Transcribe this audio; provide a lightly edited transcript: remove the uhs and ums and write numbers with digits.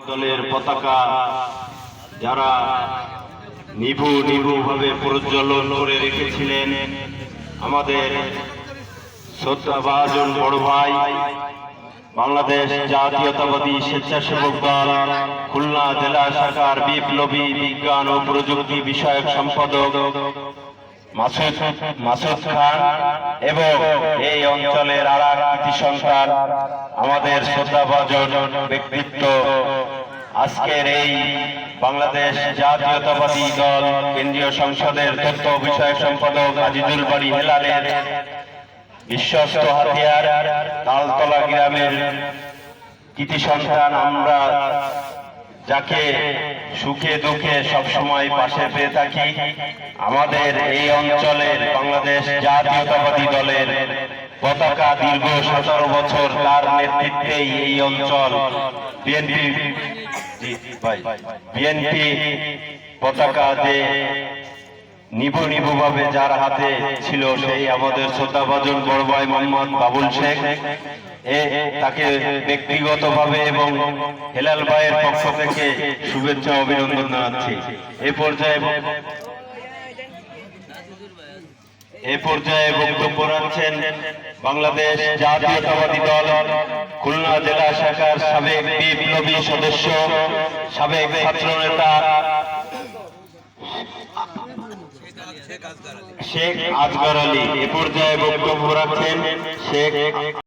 দলের পতাকা যারা নিভু প্রজ্বলন করে রেখেছিলেন, আমাদের শ্রদ্ধাভাজন বড় ভাই বাংলাদেশ জাতীয়তাবাদী স্বেচ্ছাসেবক দল খুলনা জেলা শাখার বিপ্লবী বিজ্ঞান ও প্রযুক্তি বিষয়ক সম্পাদক মাসুদ খান এবং এই অঞ্চলের আর এক কৃতি সন্তান আমাদের শ্রদ্ধাভাজন ব্যক্তিত্ব আজকের এই বাংলাদেশ জাতীয়তাবাদী দল কেন্দ্রীয় সংসদের তথ্য বিষয়ক সম্পাদক আজিজুল বাড়ি হেলালের বিশ্বস্ত হাতিয়ার তালতলা গ্রামের কৃতি সন্তান, আমরা যাকে সুখে দুঃখে সবসময় পাশে পেয়ে থাকি। আমাদের এই অঞ্চলের বাংলাদেশ জাতীয়তাবাদী দলের পতাকা দীর্ঘ 17 বছর তার নেতৃত্বেই এই অঞ্চল বিএনপি পতাকা যে নিভু ভাবে যার হাতে ছিল সেই আমাদের শ্রদ্ধাভাজন বড় ভাই মোহাম্মদ বাবুল শেখ, তাকে ব্যক্তিগতভাবে এবং হেলাল ভাইয়ের পক্ষ থেকে শুভেচ্ছা অভিনন্দন জানাচ্ছি। এ পর্যায়ে বক্তব্য রাখছেন বাংলাদেশ জাতীয়তাবাদী দল খুলনা জেলা শাখার সাবেক বিপ্লবী সদস্য, সাবেক ছাত্র নেতা শেখ আজগর আলী। এ পর্যায়ে বক্তব্য রাখছেন শেখ